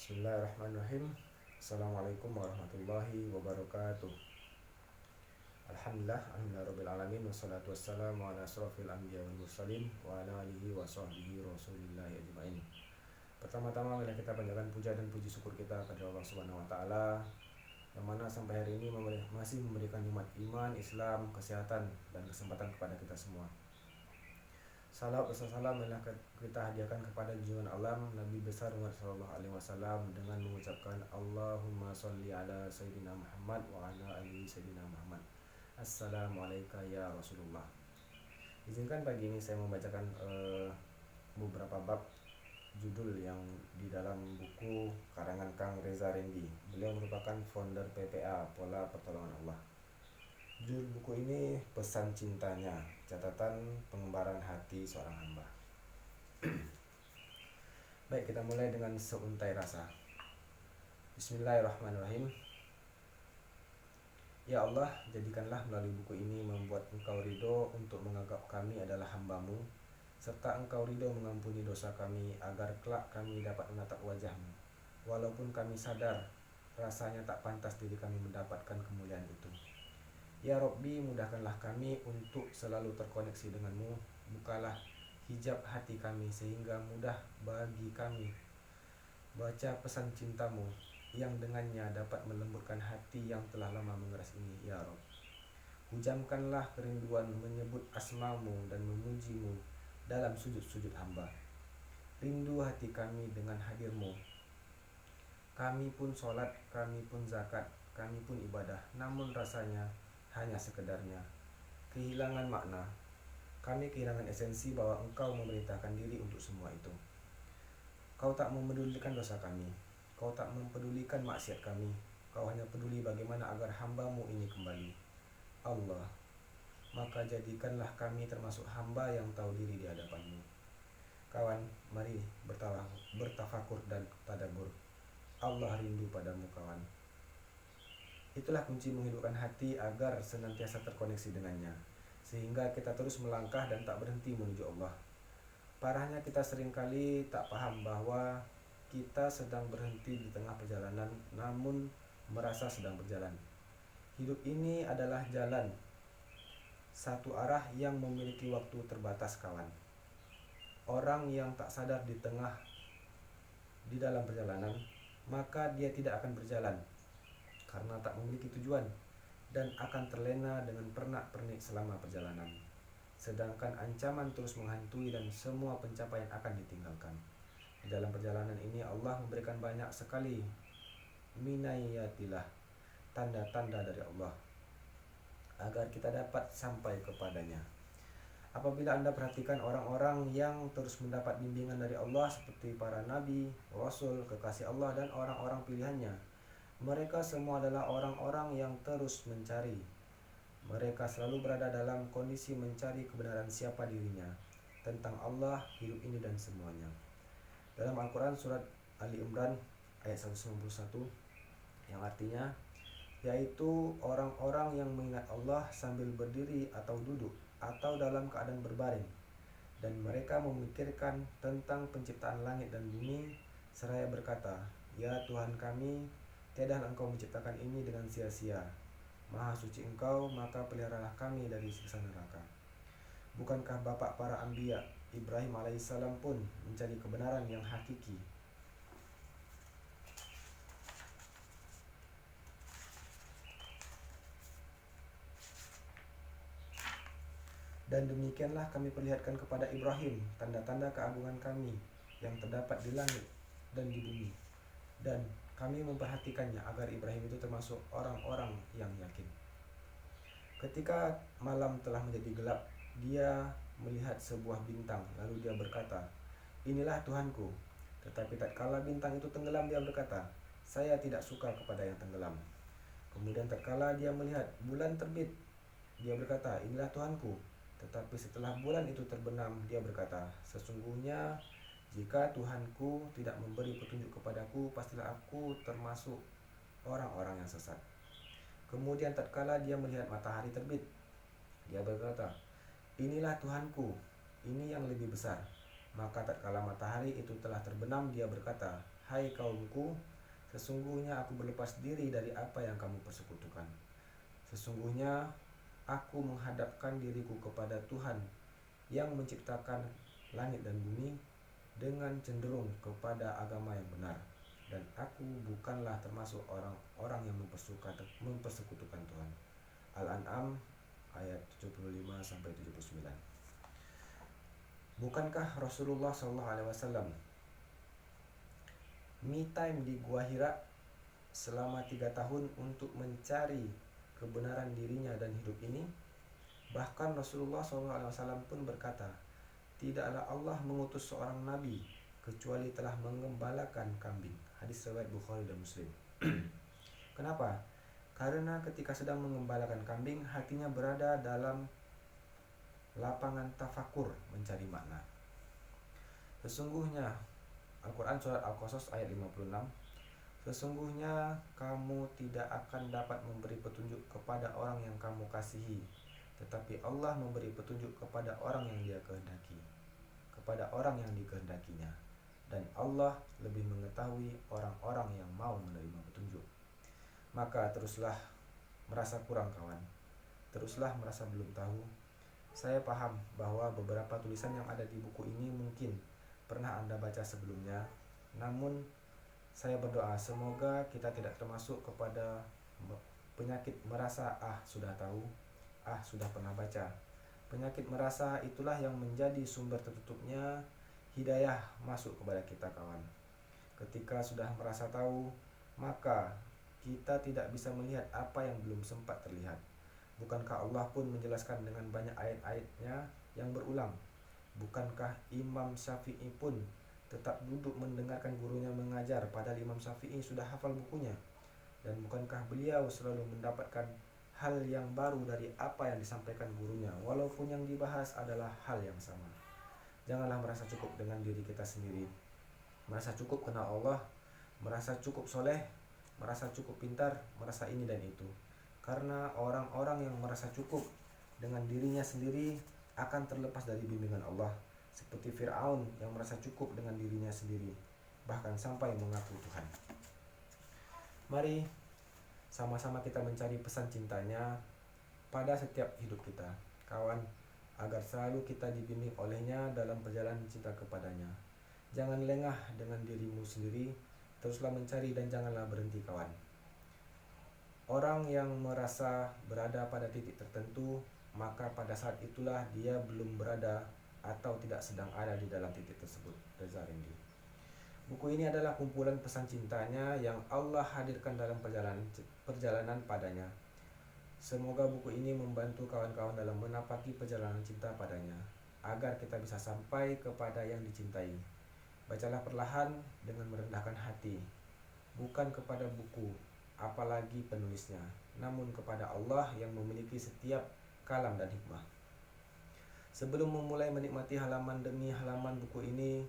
Bismillahirrahmanirrahim. Assalamualaikum warahmatullahi wabarakatuh. Alhamdulillah rabbil wassalatu wassalamu ala asrofil anbiya wal mursalin wa ala alihi wa sahbihi rasulillahi ajma'in. Pertama-tama marilah kita panjatkan puja dan puji syukur kita kepada Allah Subhanahu wa taala yang mana sampai hari ini masih memberikan nikmat iman, Islam, kesehatan dan kesempatan kepada kita semua. Salawat dan salam marilah kita hadiahkan kepada junjungan alam Nabi besar Muhammad sallallahu alaihi wasallam dengan mengucapkan Allahumma sholli ala sayyidina Muhammad wa ala ali sayyidina Muhammad. Assalamualaikum ya Rasulullah. Izinkan pagi ini saya membacakan beberapa bab judul yang di dalam buku karangan Kang Reza Rendi. Beliau merupakan founder PPA, Pola Pertolongan Allah. Judul buku ini Pesan Cintanya, Catatan Pengembaraan Hati Seorang Hamba. Baik, kita mulai dengan seuntai rasa. Bismillahirrahmanirrahim. Ya Allah, jadikanlah melalui buku ini membuat Engkau ridho untuk menganggap kami adalah hamba-Mu, serta Engkau ridho mengampuni dosa kami agar kelak kami dapat menatap wajah-Mu, walaupun kami sadar rasanya tak pantas diri kami mendapatkan kemuliaan itu. Ya Rabbi, mudahkanlah kami untuk selalu terkoneksi denganmu. Bukalah hijab hati kami sehingga mudah bagi kami baca pesan cintamu yang dengannya dapat melembutkan hati yang telah lama mengeras ini. Ya Rabb, hujamkanlah kerinduan menyebut asmamu dan memujimu dalam sujud-sujud hamba. Rindu hati kami dengan hadirmu. Kami pun sholat, kami pun zakat, kami pun ibadah, namun rasanya hanya sekedarnya kehilangan makna. Kami kehilangan esensi bahwa Engkau memerintahkan diri untuk semua itu. Kau tak memedulikan dosa kami, Kau tak mempedulikan maksiat kami. Kau hanya peduli bagaimana agar hamba-Mu ini kembali. Allah, maka jadikanlah kami termasuk hamba yang tahu diri di hadapan-Mu. Kawan, mari bertafakur dan tadabbur. Allah rindu padamu kawan. Itulah kunci menghidupkan hati agar senantiasa terkoneksi dengannya, sehingga kita terus melangkah dan tak berhenti menuju Allah. Parahnya kita seringkali tak paham bahwa kita sedang berhenti di tengah perjalanan, namun merasa sedang berjalan. Hidup ini adalah jalan satu arah yang memiliki waktu terbatas kawan. Orang yang tak sadar di dalam perjalanan, maka dia tidak akan berjalan karena tak memiliki tujuan dan akan terlena dengan pernak-pernik selama perjalanan. Sedangkan ancaman terus menghantui dan semua pencapaian akan ditinggalkan. Di dalam perjalanan ini Allah memberikan banyak sekali minayatillah, tanda-tanda dari Allah agar kita dapat sampai kepadanya. Apabila Anda perhatikan orang-orang yang terus mendapat bimbingan dari Allah seperti para nabi, rasul, kekasih Allah dan orang-orang pilihannya, mereka semua adalah orang-orang yang terus mencari. Mereka selalu berada dalam kondisi mencari kebenaran siapa dirinya tentang Allah, hidup ini dan semuanya. Dalam Al-Quran surat Ali Imran ayat 191 yang artinya yaitu orang-orang yang mengingat Allah sambil berdiri atau duduk atau dalam keadaan berbaring, dan mereka memikirkan tentang penciptaan langit dan bumi seraya berkata, Ya Tuhan kami, tiadalah Engkau menciptakan ini dengan sia-sia. Maha suci Engkau, maka peliharalah kami dari siksa neraka. Bukankah bapak para anbiya, Ibrahim alaihissalam pun mencari kebenaran yang hakiki? Dan demikianlah kami perlihatkan kepada Ibrahim tanda-tanda keagungan kami yang terdapat di langit dan di bumi. Dan kami memperhatikannya agar Ibrahim itu termasuk orang-orang yang yakin. Ketika malam telah menjadi gelap, dia melihat sebuah bintang, lalu dia berkata, Inilah Tuhanku. Tetapi tatkala bintang itu tenggelam, dia berkata, Saya tidak suka kepada yang tenggelam. Kemudian tatkala dia melihat bulan terbit, dia berkata, Inilah Tuhanku. Tetapi setelah bulan itu terbenam, dia berkata, Sesungguhnya jika Tuhanku tidak memberi petunjuk kepadaku, pastilah aku termasuk orang-orang yang sesat. Kemudian tatkala dia melihat matahari terbit, dia berkata, Inilah Tuhanku, ini yang lebih besar. Maka tatkala matahari itu telah terbenam, dia berkata, hai kaumku, sesungguhnya aku berlepas diri dari apa yang kamu persekutukan. Sesungguhnya aku menghadapkan diriku kepada Tuhan yang menciptakan langit dan bumi dengan cenderung kepada agama yang benar, dan aku bukanlah termasuk orang-orang yang mempersekutukan Tuhan. Al-An'am ayat 75-79. Bukankah Rasulullah SAW me time di Gua Hira selama 3 tahun untuk mencari kebenaran dirinya dan hidup ini? Bahkan Rasulullah SAW pun berkata, tidaklah Allah mengutus seorang nabi kecuali telah mengembalakan kambing. Hadis riwayat Bukhari dan Muslim. Kenapa? Karena ketika sedang mengembalakan kambing, hatinya berada dalam lapangan tafakur, mencari makna. Sesungguhnya, Al-Quran Surat Al-Qasas ayat 56, sesungguhnya kamu tidak akan dapat memberi petunjuk kepada orang yang kamu kasihi, tetapi Allah memberi petunjuk kepada orang yang Dia kehendaki, kepada orang yang dikehendakinya, dan Allah lebih mengetahui orang-orang yang mau menerima petunjuk. Maka teruslah merasa kurang kawan, teruslah merasa belum tahu. Saya paham bahwa beberapa tulisan yang ada di buku ini mungkin pernah Anda baca sebelumnya, namun saya berdoa semoga kita tidak termasuk kepada penyakit merasa sudah tahu, sudah pernah baca. Penyakit merasa itulah yang menjadi sumber tertutupnya hidayah masuk kepada kita kawan. Ketika sudah merasa tahu, maka kita tidak bisa melihat apa yang belum sempat terlihat. Bukankah Allah pun menjelaskan dengan banyak ayat-ayatnya yang berulang? Bukankah Imam Syafi'i pun tetap duduk mendengarkan gurunya mengajar, padahal Imam Syafi'i sudah hafal bukunya? Dan bukankah beliau selalu mendapatkan hal yang baru dari apa yang disampaikan gurunya, walaupun yang dibahas adalah hal yang sama? Janganlah merasa cukup dengan diri kita sendiri, merasa cukup kenal Allah, merasa cukup soleh, merasa cukup pintar, merasa ini dan itu. Karena orang-orang yang merasa cukup dengan dirinya sendiri akan terlepas dari bimbingan Allah, seperti Fir'aun yang merasa cukup dengan dirinya sendiri, bahkan sampai mengaku Tuhan. Mari sama-sama kita mencari pesan cintanya pada setiap hidup kita, kawan, agar selalu kita dibimbing olehnya dalam perjalanan cinta kepadanya. Jangan lengah dengan dirimu sendiri, teruslah mencari dan janganlah berhenti kawan. Orang yang merasa berada pada titik tertentu, maka pada saat itulah dia belum berada atau tidak sedang ada di dalam titik tersebut. Reza Rendy. Buku ini adalah kumpulan pesan cintanya yang Allah hadirkan dalam perjalanan padanya. Semoga buku ini membantu kawan-kawan dalam menapaki perjalanan cinta padanya, agar kita bisa sampai kepada yang dicintai. Bacalah perlahan dengan merendahkan hati, bukan kepada buku, apalagi penulisnya, namun kepada Allah yang memiliki setiap kalam dan hikmah. Sebelum memulai menikmati halaman demi halaman buku ini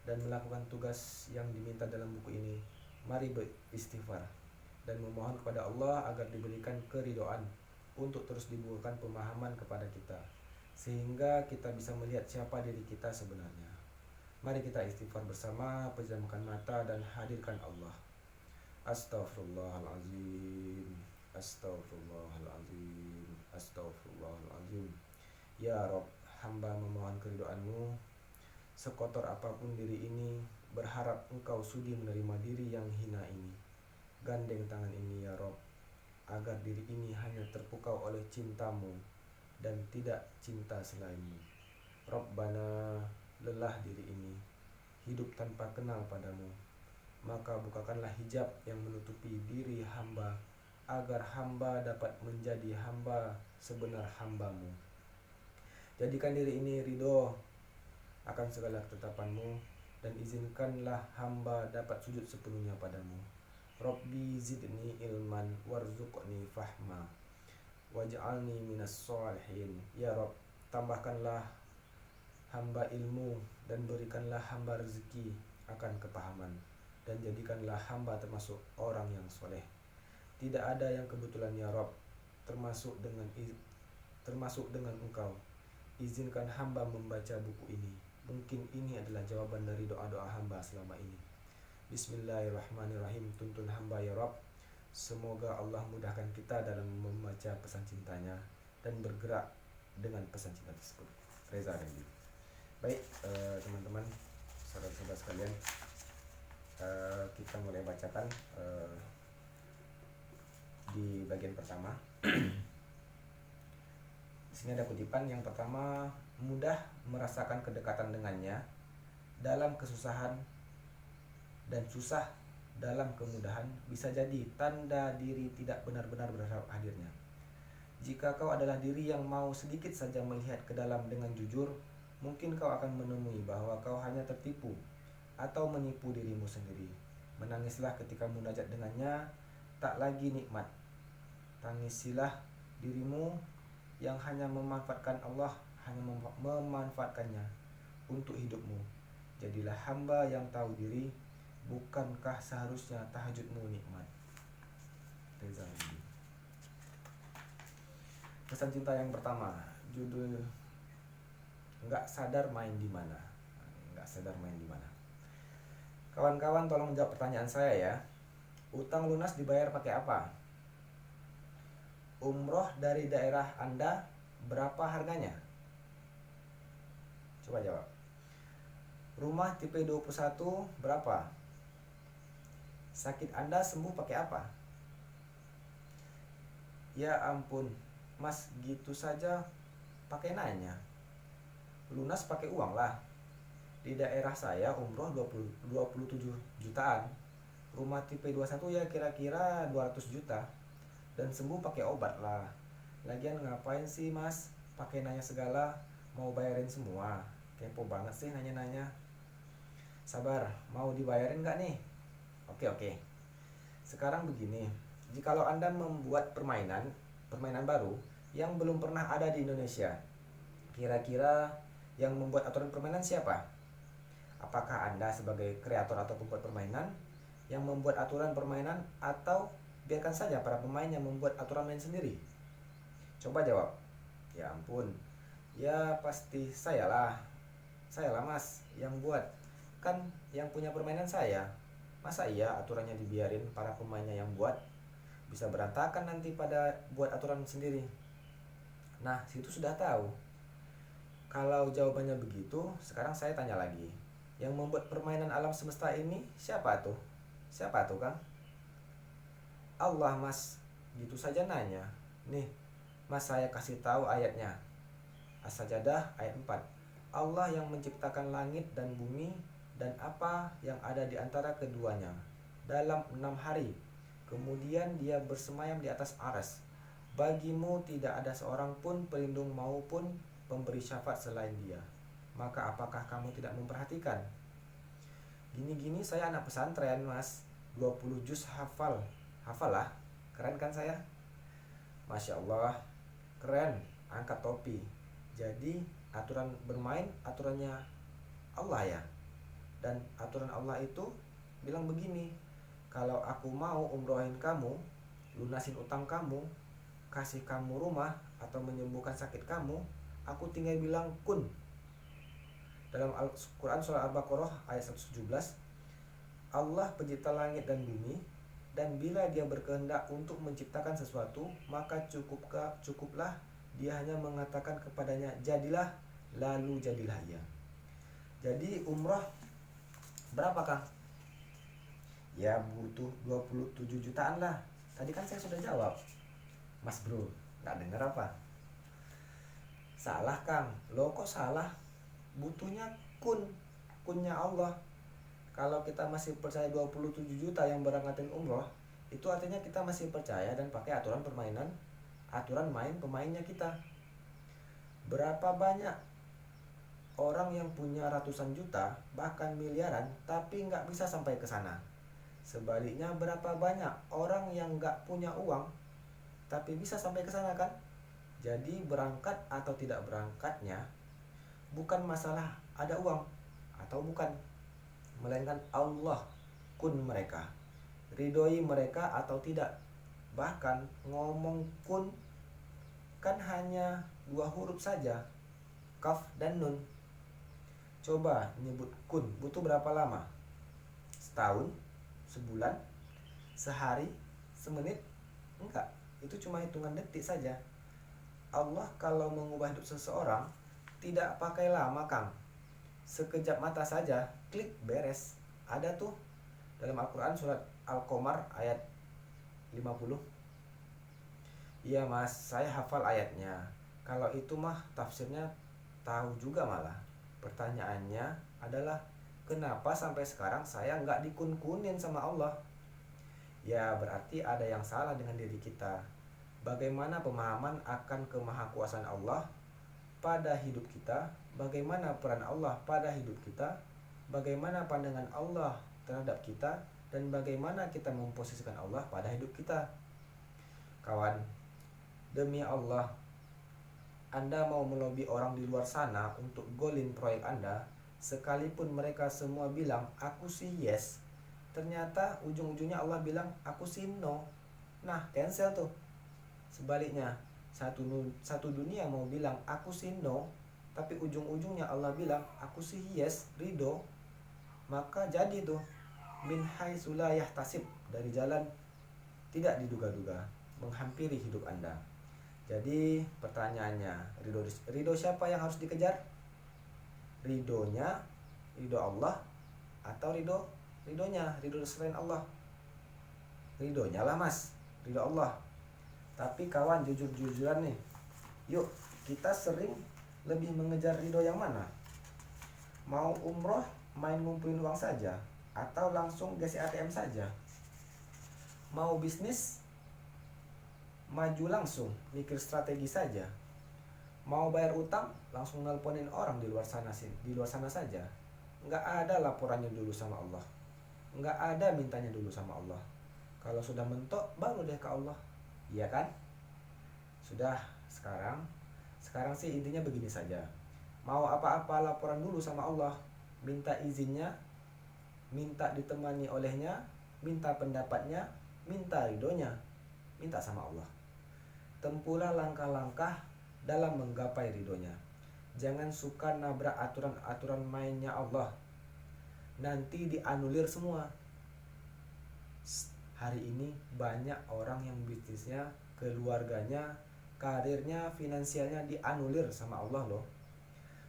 dan melakukan tugas yang diminta dalam buku ini, mari beristighfar dan memohon kepada Allah agar diberikan keridhaan untuk terus dibukakan pemahaman kepada kita, sehingga kita bisa melihat siapa diri kita sebenarnya. Mari kita istighfar bersama, pejamkan mata dan hadirkan Allah. Astaghfirullahaladzim, astaghfirullahaladzim, astaghfirullahaladzim. Ya Rob, hamba memohon keridhaan-Mu. Sekotor apapun diri ini, berharap Engkau sudi menerima diri yang hina ini. Gandeng tangan ini ya Rob, agar diri ini hanya terpukau oleh cinta-Mu dan tidak cinta selain-Mu. Rabbana, lelah diri ini, hidup tanpa kenal padamu. Maka bukakanlah hijab yang menutupi diri hamba, agar hamba dapat menjadi hamba sebenar hamba-Mu. Jadikan diri ini ridho akan segala ketetapan-Mu, dan izinkanlah hamba dapat sujud sepenuhnya padamu. Rabbi zidni ilman warzuqni fahma waj'alni minas sholihin. Ya Rabb, tambahkanlah hamba ilmu dan berikanlah hamba rezeki akan kepahaman, dan jadikanlah hamba termasuk orang yang soleh. Tidak ada yang kebetulan ya Rabb, termasuk dengan Engkau. Izinkan hamba membaca buku ini. Mungkin ini adalah jawaban dari doa-doa hamba selama ini. Bismillahirrahmanirrahim. Tuntun hamba ya Rabb. Semoga Allah mudahkan kita dalam membaca pesan cintanya dan bergerak dengan pesan cinta tersebut. Reza Randy. Baik, teman-teman, saudara-saudara sekalian, kita mulai bacakan di bagian pertama. Di sini ada kutipan yang pertama, mudah merasakan kedekatan dengannya dalam kesusahan dan susah dalam kemudahan bisa jadi tanda diri tidak benar-benar berharap hadirnya. Jika kau adalah diri yang mau sedikit saja melihat ke dalam dengan jujur, mungkin kau akan menemui bahwa kau hanya tertipu atau menipu dirimu sendiri. Menangislah ketika munajat dengannya, tak lagi nikmat. Tangisilah dirimu yang hanya memanfaatkan Allah, hanya memanfaatkannya untuk hidupmu. Jadilah hamba yang tahu diri, bukankah seharusnya tahajudmu nikmat? Reza. Pesan cinta yang pertama, judul nggak sadar main di mana. Nggak sadar main di mana. Kawan-kawan tolong jawab pertanyaan saya ya. Utang lunas dibayar pakai apa? Umroh dari daerah Anda berapa harganya? Coba jawab. Rumah tipe 21 berapa? Sakit Anda sembuh pakai apa? Ya ampun, Mas, gitu saja pakai nanya. Lunas pakai uang lah. Di daerah saya umroh 27 jutaan. Rumah tipe 21 ya kira-kira 200 juta. Dan sembuh pakai obat lah. Lagian ngapain sih Mas pakai nanya segala, mau bayarin semua? Kepo banget sih nanya-nanya. Sabar, mau dibayarin gak nih? Oke. Sekarang begini, jikalau Anda membuat permainan baru yang belum pernah ada di Indonesia, kira-kira yang membuat aturan permainan siapa? Apakah Anda sebagai kreator atau pembuat permainan yang membuat aturan permainan, atau biarkan saja para pemain yang membuat aturan main sendiri? Coba jawab. Ya ampun, ya pasti sayalah Mas yang buat. Kan yang punya permainan saya. Masa iya aturannya dibiarin para pemainnya yang buat? Bisa berantakan nanti pada buat aturan sendiri. Nah, situ sudah tahu. Kalau jawabannya begitu, sekarang saya tanya lagi. Yang membuat permainan alam semesta ini siapa tuh? Siapa tuh, Kang? Allah, Mas. Gitu saja nanya. Nih, Mas, saya kasih tahu ayatnya. As-Sajdah ayat 4. Allah yang menciptakan langit dan bumi dan apa yang ada di antara keduanya dalam 6 hari. Kemudian dia bersemayam di atas aras. Bagimu tidak ada seorang pun pelindung maupun pemberi syafaat selain dia. Maka apakah kamu tidak memperhatikan? Gini-gini saya anak pesantren, Mas. 20 juz hafal. Hafal lah. Keren kan saya? Masya Allah. Keren. Angkat topi. Jadi aturan bermain aturannya Allah ya. Dan aturan Allah itu bilang begini, kalau aku mau umrohin kamu, lunasin utang kamu, kasih kamu rumah, atau menyembuhkan sakit kamu, aku tinggal bilang kun. Dalam Al-Quran surah Al-Baqarah ayat 117, Allah pencipta langit dan bumi, dan bila dia berkehendak untuk menciptakan sesuatu, maka cukuplah dia hanya mengatakan kepadanya jadilah, lalu jadilah ia. Jadi umroh berapa, Kang? Ya butuh 27 jutaan lah. Tadi kan saya sudah jawab. Mas bro, gak denger apa? Salah, Kang. Loh kok salah? Butuhnya kunnya Allah. Kalau kita masih percaya 27 juta yang berangkatin umroh, itu artinya kita masih percaya dan pakai aturan permainan, aturan main pemainnya kita. Berapa banyak orang yang punya ratusan juta, bahkan miliaran, tapi nggak bisa sampai ke sana. Sebaliknya berapa banyak orang yang nggak punya uang, tapi bisa sampai ke sana kan? Jadi berangkat atau tidak berangkatnya bukan masalah ada uang atau bukan, melainkan Allah kun mereka, ridhoi mereka atau tidak. Bahkan ngomong kun kan hanya 2 huruf saja, kaf dan nun. Coba nyebut kun butuh berapa lama? setahun, sebulan, sehari, semenit? Enggak, itu cuma hitungan detik saja. Allah kalau mengubah hidup seseorang tidak pakai lama, Kang. Sekejap mata saja, klik, beres. Ada tuh dalam Al-Quran surat Al-Qamar ayat 50. Iya mas, saya hafal ayatnya. Kalau itu mah tafsirnya tahu juga malah. Pertanyaannya adalah kenapa sampai sekarang saya nggak dikun-kunin sama Allah? Ya berarti ada yang salah dengan diri kita. Bagaimana pemahaman akan kemahakuasaan Allah pada hidup kita? Bagaimana peran Allah pada hidup kita? Bagaimana pandangan Allah terhadap kita? Dan bagaimana kita memposisikan Allah pada hidup kita? Kawan, demi Allah, Anda mau melobi orang di luar sana untuk golin proyek Anda, sekalipun mereka semua bilang, aku sih yes, ternyata ujung-ujungnya Allah bilang, aku sih no. Nah, cancel tuh. Sebaliknya, satu dunia mau bilang, aku sih no, tapi ujung-ujungnya Allah bilang, aku sih yes, ridho. Maka jadi tuh, min haitsu la yahtasib, dari jalan tidak diduga-duga, menghampiri hidup Anda. Jadi pertanyaannya, ridho siapa yang harus dikejar? Ridho Allah atau ridhonya selain Allah? Ridhonya lah mas, ridho Allah. Tapi kawan, jujur-jujuran nih, yuk kita sering lebih mengejar ridho yang mana? Mau umroh main ngumpulin uang saja, atau langsung GC ATM saja? Mau bisnis maju langsung, mikir strategi saja? Mau bayar utang langsung nelponin orang di luar sana saja? Nggak ada laporannya dulu sama Allah, nggak ada mintanya dulu sama Allah. Kalau sudah mentok baru deh ke Allah, iya kan? Sudah, sekarang sih intinya begini saja. Mau apa-apa laporan dulu sama Allah, minta izinnya, minta ditemani olehnya, minta pendapatnya, minta ridhonya, minta sama Allah. Tempuhlah langkah-langkah dalam menggapai ridhonya. Jangan suka nabrak aturan-aturan mainnya Allah, nanti dianulir semua. Hari ini banyak orang yang bisnisnya, keluarganya, karirnya, finansialnya dianulir sama Allah loh.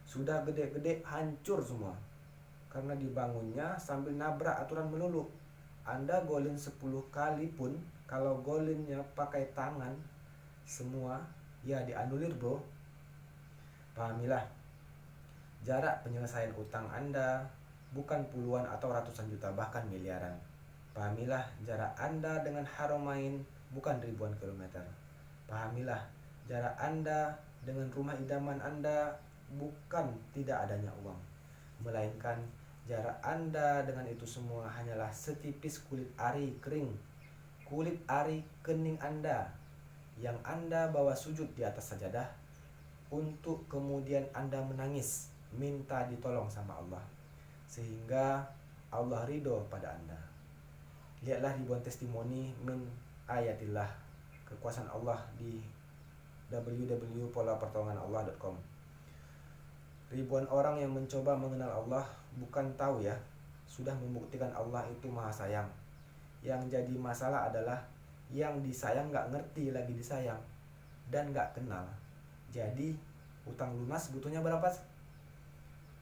Sudah gede-gede hancur semua karena dibangunnya sambil nabrak aturan melulu. Anda golin 10 kali pun, kalau golinnya pakai tangan semua, ya dianulir bro. Pahamilah, jarak penyelesaian utang Anda bukan puluhan atau ratusan juta, bahkan miliaran. Pahamilah, jarak Anda dengan Haramain bukan ribuan kilometer. Pahamilah, jarak Anda dengan rumah idaman Anda bukan tidak adanya uang, melainkan jarak Anda dengan itu semua hanyalah setipis kulit ari kering, kulit ari kening Anda yang Anda bawa sujud di atas sajadah untuk kemudian Anda menangis minta ditolong sama Allah sehingga Allah ridho pada Anda. Lihatlah ribuan testimoni min ayatillah, kekuasaan Allah di www.polapertolonganallah.com. Ribuan orang yang mencoba mengenal Allah bukan tahu ya, sudah membuktikan Allah itu maha sayang. Yang jadi masalah adalah yang disayang gak ngerti lagi disayang dan gak kenal. Jadi utang lunas butuhnya berapa?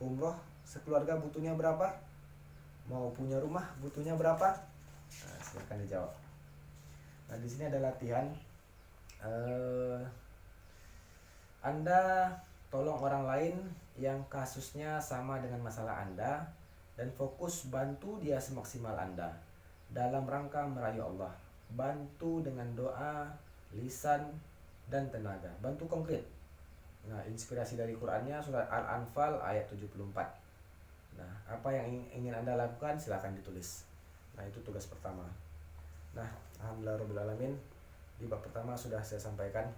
Umroh sekeluarga butuhnya berapa? Mau punya rumah butuhnya berapa? Nah, silakan dijawab. Nah, di sini ada latihan. Anda tolong orang lain yang kasusnya sama dengan masalah Anda dan fokus bantu dia semaksimal Anda dalam rangka merayu Allah. Bantu dengan doa, lisan, dan tenaga. Bantu konkret. Nah, inspirasi dari Qur'annya surat Al-Anfal ayat 74. Nah, apa yang ingin Anda lakukan silakan ditulis. Nah, itu tugas pertama. Nah, alhamdulillahirobbilalamin, di bab pertama sudah saya sampaikan.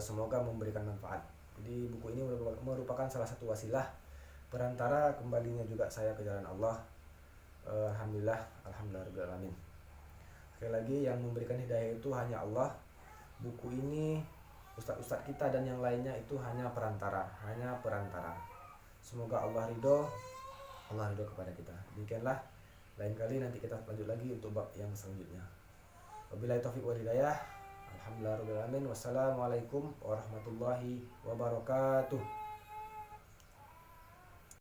Semoga memberikan manfaat. Jadi buku ini merupakan salah satu wasilah perantara kembalinya juga saya ke jalan Allah. Alhamdulillahirobbilalamin. Sekali lagi, yang memberikan hidayah itu hanya Allah. Buku ini ustadz-ustadz kita dan yang lainnya itu hanya perantara. Semoga Allah ridho kepada kita. Demikianlah Lain kali nanti kita lanjut lagi untuk bab yang selanjutnya. Wabillahi taufiq wal hidayah. Alhamdulillahirabbil alamin. Wassalamualaikum warahmatullahi wabarakatuh.